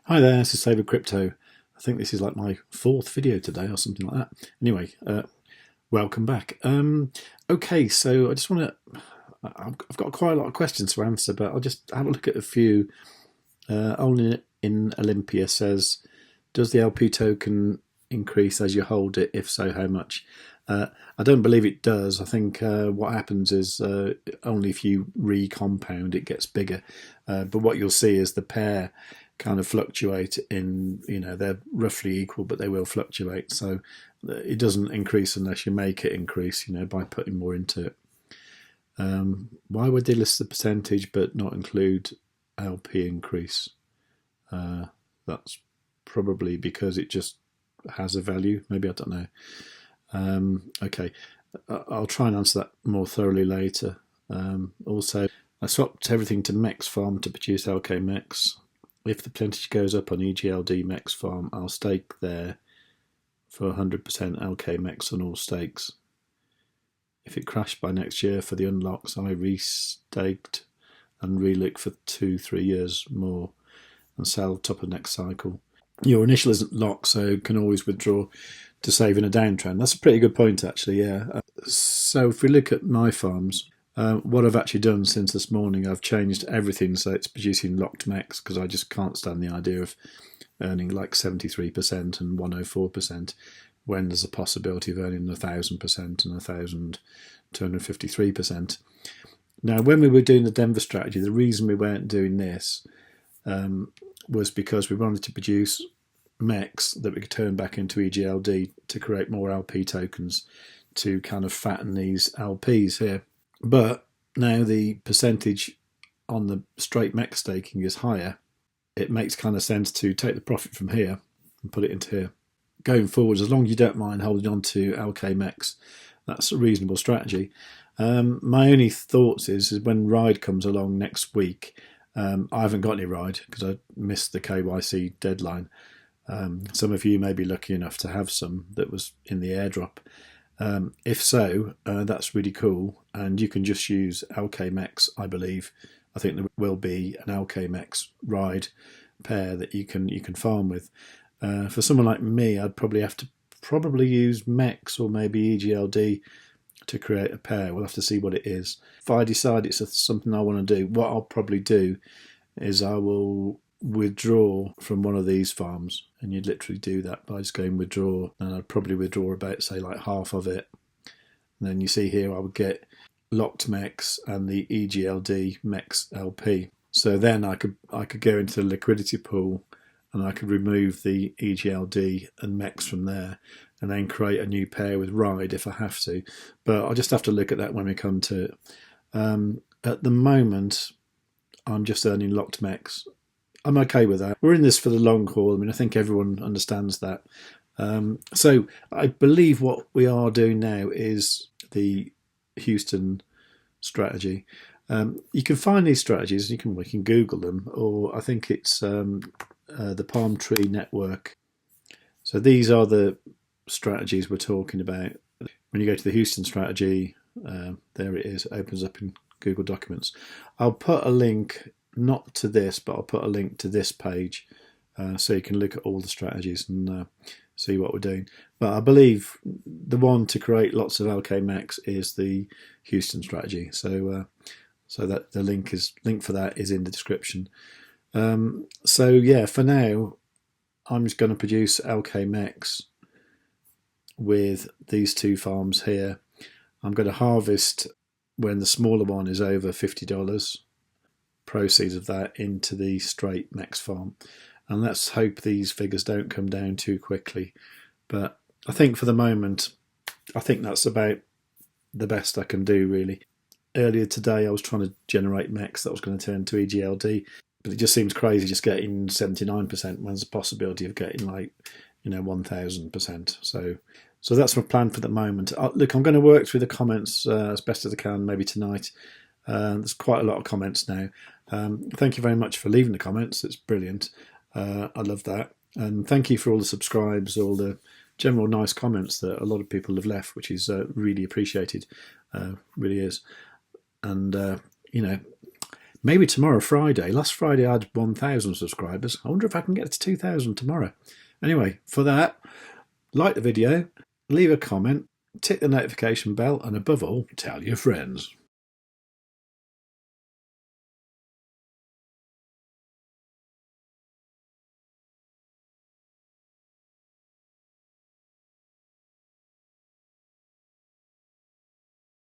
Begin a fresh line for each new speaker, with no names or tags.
Hi there, this is Saver Crypto. I think this is like my fourth video today or something like that. Anyway, welcome back. Okay, so I just want to, I've got quite a lot of questions to answer, but I'll just have a look at a few. Only in Olympia says, does the LP token increase as you hold it? If so, how much? I don't believe it does. I think what happens is only if you recompound it gets bigger. But what you'll see is the pair kind of fluctuate in, they're roughly equal, but they will fluctuate. So it doesn't increase unless you make it increase, by putting more into it. Why would they list the percentage but not include LP increase? That's probably because it just has a value. Maybe, I don't know. Okay, I'll try and answer that more thoroughly later. Also, I swapped everything to MEX farm to produce LKMEX. If the percentage goes up on EGLD MEX farm, I'll stake there for 100% LKMEX on all stakes. If it crashed by next year for the unlocks, I restaked and relook for 2-3 years more and sell top of next cycle. Your initial isn't locked, so can always withdraw to save in a downtrend. That's a pretty good point, actually, yeah. So if we look at my farms, what I've actually done since this morning, I've changed everything so it's producing locked MEX, because I just can't stand the idea of earning like 73% and 104% when there's a possibility of earning 1,000% and 1,253%. Now, when we were doing the Denver strategy, the reason we weren't doing this was because we wanted to produce MEX that we could turn back into EGLD to create more LP tokens to kind of fatten these LPs here. But now the percentage on the straight MEX staking is higher. It makes kind of sense to take the profit from here and put it into here. Going forward, as long as you don't mind holding on to LKMEX, that's a reasonable strategy. My only thoughts is when RIDE comes along next week, I haven't got any RIDE because I missed the KYC deadline. Some of you may be lucky enough to have some that was in the airdrop. If so, that's really cool, and you can just use LKMEX, I believe. I think there will be an LKMEX RIDE pair that you can farm with. For someone like me, I'd probably have to use MEX or maybe EGLD to create a pair. We'll have to see what it is. If I decide it's something I want to do, what I'll probably do is I will withdraw from one of these farms, and you'd literally do that by just going withdraw, and I'd probably withdraw about, say, like half of it. And then you see here I would get locked MEX and the EGLD MEX LP. So then I could go into the liquidity pool and I could remove the EGLD and MEX from there and then create a new pair with RIDE if I have to. But I'll just have to look at that when we come to it. At the moment, I'm just earning locked MEX. I'm okay with that. We're in this for the long haul. I mean, I think everyone understands that. So I believe what we are doing now is the Houston strategy. You can find these strategies. We can Google them, or I think it's the Palm Tree Network. So these are the strategies we're talking about. When you go to the Houston strategy, there it is. It opens up in Google Documents. I'll put a link, not to this, but I'll put a link to this page so you can look at all the strategies and see what we're doing. But I believe the one to create lots of LKMEX is the Houston strategy. So that the link for that is in the description. So yeah, for now, I'm just going to produce LKMEX with these two farms here. I'm going to harvest when the smaller one is over $50. Proceeds of that into the straight MEX farm, and let's hope these figures don't come down too quickly. But I think for the moment, I think that's about the best I can do, really. Earlier today I was trying to generate MEX that was going to turn to EGLD, but it just seems crazy just getting 79% when there's a possibility of getting like 1,000%. So that's my plan for the moment. Look, I'm going to work through the comments as best as I can, maybe tonight. There's quite a lot of comments now. Thank you very much for leaving the comments. It's brilliant. I love that. And thank you for all the subscribes, all the general nice comments that a lot of people have left, which is really appreciated. Really is. And, Maybe tomorrow, Friday. Last Friday I had 1,000 subscribers. I wonder if I can get to 2,000 tomorrow. Anyway, for that, like the video, leave a comment, tick the notification bell, and above all, tell your friends.